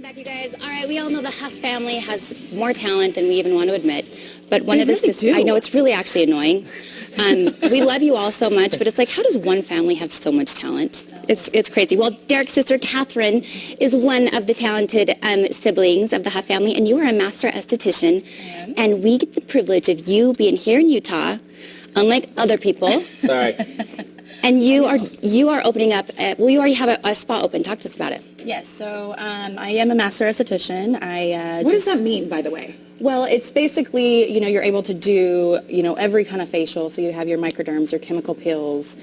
back, you guys. All right, we all know the Hough family has more talent than we even want to admit. But one of the sisters, I know it's really actually annoying. We love you all so much, but it's like, how does one family have so much talent? It's crazy. Well, Derek's sister, Katherine, is one of the talented siblings of the Hough family, and you are a master esthetician. And we get the privilege of you being here in Utah, unlike other people. Sorry. And you are opening up, well, you already have a spa open. Talk to us about it. Yes, so I am a master esthetician. What does that mean, by the way? Well, it's basically, you're able to do, every kind of facial. So you have your microderms, your chemical peels,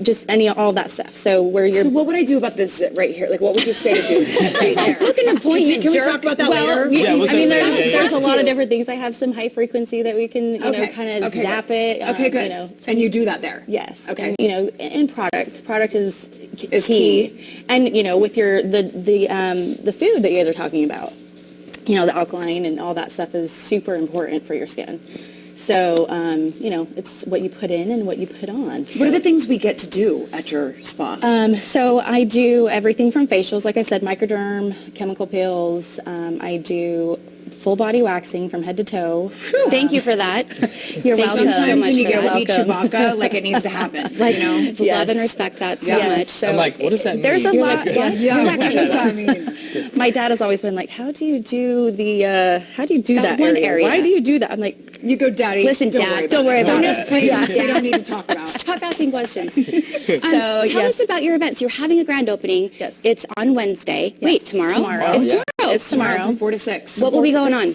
just all that stuff. So what would I do about this right here? Like, what would you say to do? I'm going to point you. Can we talk about that later? There's a lot of different things. I have some high frequency that we can, kind of zap it. Okay, good. And you do that there? Yes. Okay. And, in product is key. And, with the food that you guys are talking about, the alkaline and all that stuff is super important for your skin. So, it's what you put in and what you put on. What are the things we get to do at your spa? So I do everything from facials, like I said, microderm, chemical peels. I do full body waxing from head to toe. Thank you for that. You're welcome. Sometimes when you for get that. to meet Chewbacca, like it needs to happen. Love and respect that so much. So I'm like, what does that mean? There's a lot. What does that mean? My dad has always been like, how do you do that one area? area? Why do you do that? I'm like, you go, Daddy. Listen, Dad. Don't worry about it. Please, we don't need to talk about. Stop asking questions. Tell us about your events. You're having a grand opening. Yes. It's on Wednesday. Yes. Wait, tomorrow? Tomorrow. It's tomorrow. It's tomorrow. From 4 to 6. What will be going on?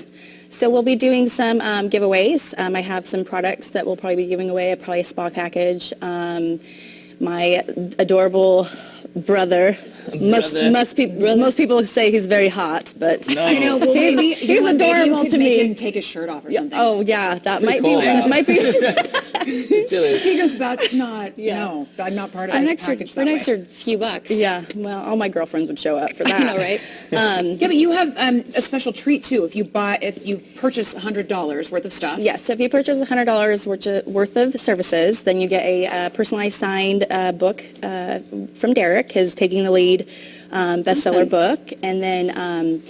So we'll be doing some giveaways. I have some products that we'll probably be giving away, probably a spa package. My adorable brother. Most people say he's very hot, but No. I know. Well, he's adorable to me. Make him take his shirt off or something. Oh yeah, that might cold be. out. Might be. He goes, that's not. No, I'm not part of that package. For an extra few bucks. Yeah. Well, all my girlfriends would show up for that. I know, right? Yeah, but you have a special treat too. If you purchase $100 worth of stuff. Yes. So if you purchase $100 worth of services, then you get a personalized signed book from Derek, his Taking the Lead bestseller book, and then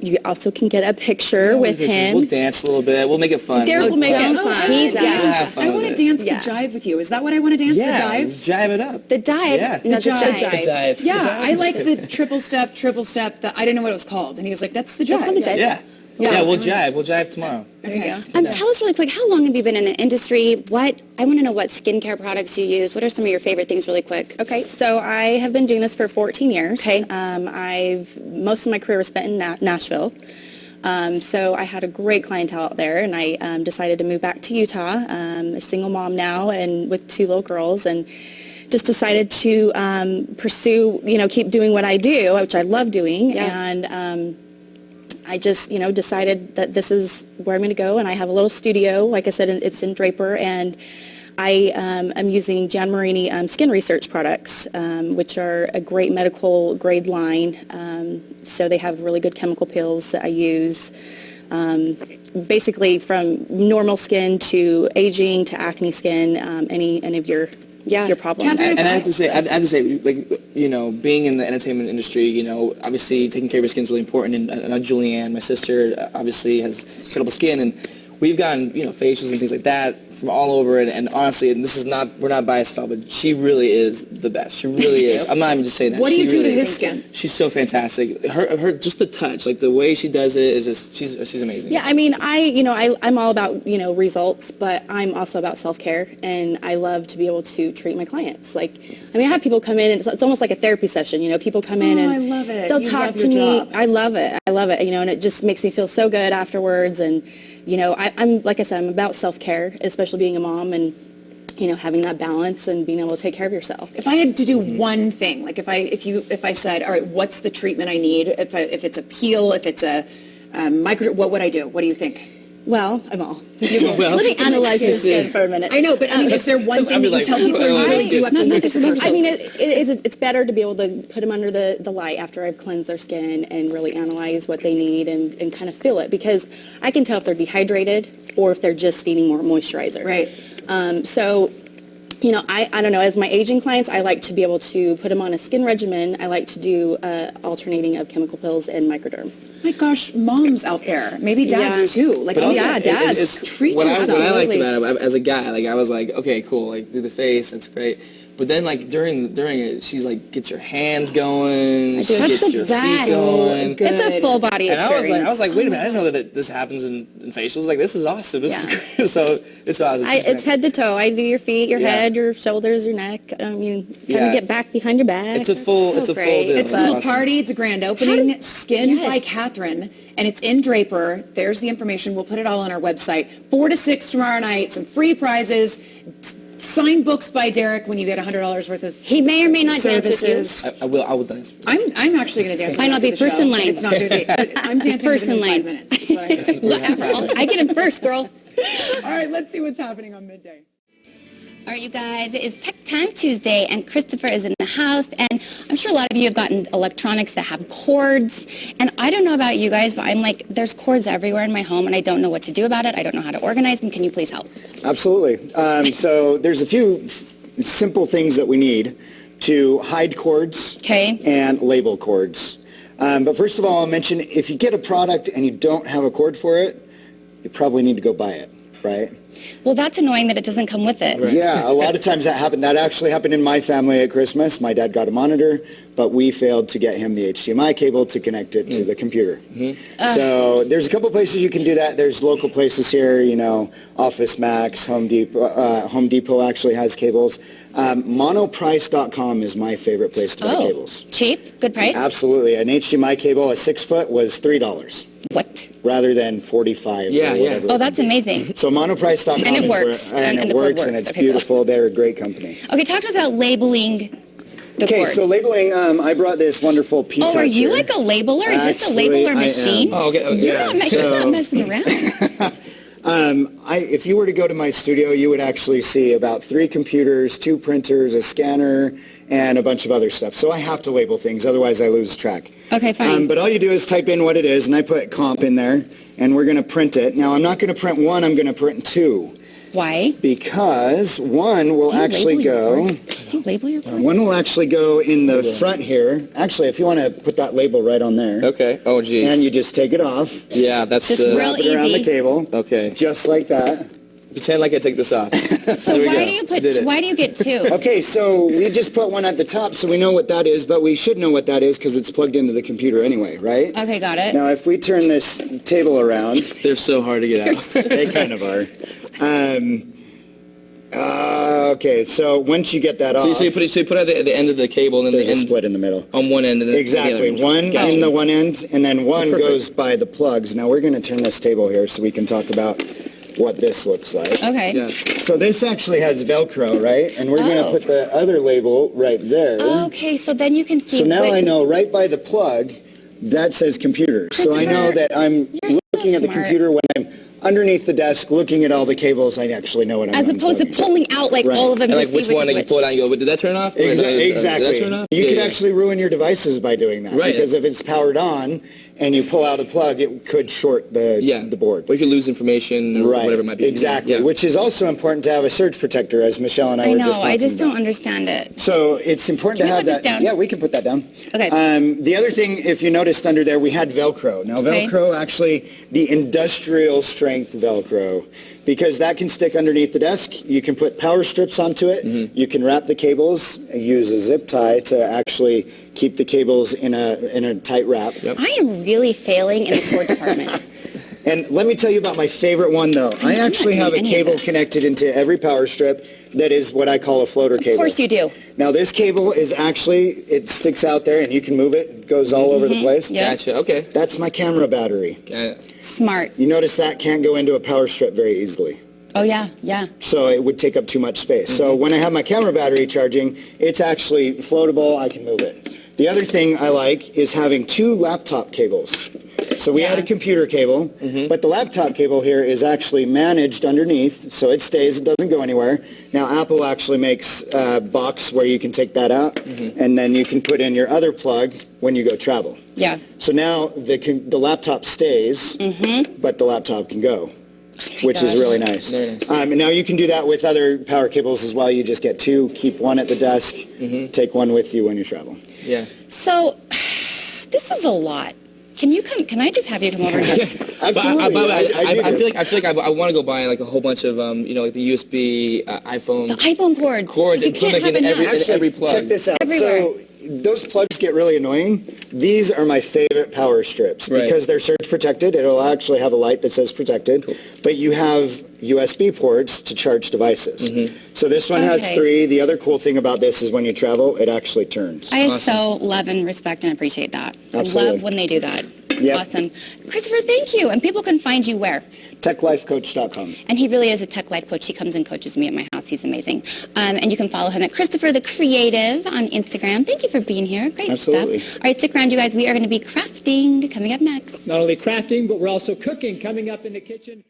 you also can get a picture with him. We'll dance a little bit. We'll make it fun. Derek will make it fun. Tease We'll us. have fun I with want to it. dance the jive with you. Is that what I want to dance? Yeah, The jive? jive it up. The dive. Yeah. No, the jive. jive. Jive. Yeah, The jive. I like the triple step. I didn't know what it was called, and he was like, "That's the jive." That's called the jive. Yeah, we'll jive. We'll jive tomorrow. Okay. Tell us really quick, how long have you been in the industry? I want to know what skincare products you use. What are some of your favorite things really quick? Okay, so I have been doing this for 14 years. Okay. Most of my career was spent in Nashville. So I had a great clientele out there, and I decided to move back to Utah. A single mom now, and with 2 little girls, and just decided to pursue, keep doing what I do, which I love doing, and I just, decided that this is where I'm going to go, and I have a little studio. Like I said, it's in Draper, and I am using Jan Marini skin research products, which are a great medical grade line. So they have really good chemical peels that I use, basically from normal skin to aging to acne skin, any of your problems. And I have to say, like, being in the entertainment industry, obviously taking care of your skin is really important. And Julianne, my sister, obviously has incredible skin, and we've gotten, facials and things like that from all over. And honestly, and we're not biased at all, but she really is the best. She really is. I'm not even just saying that. What do you do to really his skin? She's so fantastic. Her just the touch, like the way she does it is just, she's amazing. Yeah, I mean, I'm all about, results, but I'm also about self-care, and I love to be able to treat my clients. Like, I have people come in, and it's almost like a therapy session, people come in and I love it. they'll You talk love to your me. job. I love it, and it just makes me feel so good afterwards, and, I'm, like I said, I'm about self-care, especially being a mom, and, having that balance and being able to take care of yourself. If I had to do one thing, like if I said, all right, what's the treatment I need? If it's a peel, if it's a micro, what would I do? What do you think? Well, I'm all. Well, Let me analyze your skin for a minute. I know, but is there one thing that you tell people you really do have to look at the person? I mean, it's better to be able to put them under the light after I've cleansed their skin and really analyze what they need and kind of feel it, because I can tell if they're dehydrated or if they're just needing more moisturizer. Right. So I don't know, as my aging clients, I like to be able to put them on a skin regimen. I like to do alternating of chemical pills and microderm. My gosh, moms out there, maybe dads too. Like, But also, dads. Treat what yourself. I liked about it as a guy, like I was like, okay, cool, like do the face, that's great. But then like during it, she like gets your hands going, she That's gets the your best. feet going. It's a full body And experience. I was like, wait a minute, I didn't know that this happens in facials. Like, this is awesome. This is great. So it's awesome. It's head to toe. I do your feet, your head, your shoulders, your neck. You kind of get back behind your back. It's a full deal. It's a little awesome. party. It's a grand opening. Skin Yes. by Katherine, and it's in Draper. There's the information. We'll put it all on our website. 4 to 6 tomorrow night. Some free prizes. Signed books by Derek when you get $100 worth of. He may or may not dance with you. services. I will dance. I'm actually going to dance. Might not be after the first show, in but line. It's not good. I'm dancing First within in line. 5 minutes. That's what Whatever. I get him first, girl. All right, let's see what's happening on Midday. All right, you guys, it is Tech Time Tuesday, and Christopher is in the house, and I'm sure a lot of you have gotten electronics that have cords, and I don't know about you guys, but I'm like, there's cords everywhere in my home, and I don't know what to do about it. I don't know how to organize them. Can you please help? Absolutely. So there's a few simple things that we need to hide cords and label cords. But first of all, I'll mention if you get a product and you don't have a cord for it, you probably need to go buy it, right? Well, that's annoying that it doesn't come with it. Right. Yeah, a lot of times that happened. That actually happened in my family at Christmas. My dad got a monitor, but we failed to get him the HDMI cable to connect it to the computer. So there's a couple places you can do that. There's local places here, Office Max, Home Depot. Home Depot actually has cables. Monoprice.com is my favorite place to buy cables. Cheap? Good price? Absolutely. An HDMI cable, a 6-foot, was $3. What? Rather than $45 or whatever. Oh, that's amazing. So monoprice.com And it is works. where, and And it the cord works, and works. it's Okay, beautiful. They're a great company. Okay, talk to us about labeling the Okay, cords. so labeling, I brought this wonderful P-Toucher. Oh, are you like a labeler? Is this a labeler Actually, I machine? am. Oh, okay. You're not messing around. If you were to go to my studio, you would actually see about 3 computers, 2 printers, a scanner, and a bunch of other stuff. So I have to label things, otherwise I lose track. Okay, fine. But all you do is type in what it is, and I put comp in there, and we're going to print it. Now, I'm not going to print 1, I'm going to print 2. Why? Because 1 will actually go... Do you label your cords? 1 will actually go in the front here. Actually, if you want to put that label right on there. Okay. Oh, geez. And you just take it off. Yeah, that's Just the... real Wrap it around easy. the cable. Okay. Just like that. Pretend like I take this off. So why do you put? Why do you get 2? Okay, so we just put 1 at the top so we know what that is, but we should know what that is because it's plugged into the computer anyway, right? Okay, got it. Now, if we turn this table around, They're so hard to get out. they kind of are. Okay, so once you get that off, So you put it at the end of the cable, and then there's the a end split in the middle. on one end, and then Exactly, the other. one Gotcha. in the one end, and then one goes by the plugs. Now, we're going to turn this table here so we can talk about what this looks like. Okay. Yeah. So this actually has Velcro, right? And we're going to Oh. put the other label right there. Okay, so then you can see. So now which- I know right by the plug, that says computer. So I know Christopher, that I'm you're so looking at the smart. computer when I'm underneath the desk looking at all the cables. I actually know what I'm As opposed to unplugging. pulling out like Right. all of them And to like see which one I can pull it out and go, but did that turn off? Exactly. Did that turn off? You Yeah, could yeah. actually ruin your devices by doing that. Right. Because if it's powered on and you pull out a plug, it could short the board. Or you could lose information or Right. whatever it might be. Exactly. Yeah. Which is also important to have a surge protector, as Michelle and I I were know. just talking I just about. don't understand it. So it's important Can to we have put that. this down? Yeah, we can put that down. Okay. The other thing, if you noticed under there, we had Velcro. Now, Okay. Velcro, actually, the industrial strength Velcro, because that can stick underneath the desk. You can put power strips onto it. Mm-hmm. You can wrap the cables, use a zip tie to actually keep the cables in a tight wrap. Yep. I am really failing in the cord department. And let me tell you about my favorite one, though. I actually have a any of cable this. connected into every power strip that is what I call a floater cable. Of course you do. Now, this cable is actually, it sticks out there and you can move it. It goes all over the place. Yeah. Gotcha. Okay. That's my camera battery. Smart. You notice that can't go into a power strip very easily. Oh yeah, yeah. So it would take up too much space. So when I have my camera battery charging, it's actually floatable. I can move it. The other thing I like is having 2 laptop cables. So we had a computer cable, but the laptop cable here is actually managed underneath, so it stays, it doesn't go anywhere. Now Apple actually makes a box where you can take that out, and then you can put in your other plug when you go travel. Yeah. So now the laptop stays, but the laptop can go. which is gosh. really nice. Very nice. And now you can do that with other power cables as well. You just get two, keep one at the desk, take one with you when you travel. Yeah. So, this is a lot. Can I just have you come over here? Absolutely. I feel like I want to go buy like a whole bunch of like the USB iPhone The iPhone cords. cords You and put can't them in have enough. every plug. Check this out. Everywhere. So those plugs get really annoying. These are my favorite power strips Right. because they're surge protected. It'll actually have a light that says protected, but you have USB ports to charge devices. So this one has Okay. 3. The other cool thing about this is when you travel, it actually turns. I so love and respect and appreciate that. Absolutely. I love when they do that. Yep. Awesome. Christopher, thank you. And people can find you where? TechLifeCoach.com. And he really is a tech life coach. He comes and coaches me at my house. He's amazing. And you can follow him at Christopher the Creative on Instagram. Thank you for being here. Great Absolutely. stuff. All right, stick around, you guys. We are going to be crafting coming up next. Not only crafting, but we're also cooking coming up in the kitchen.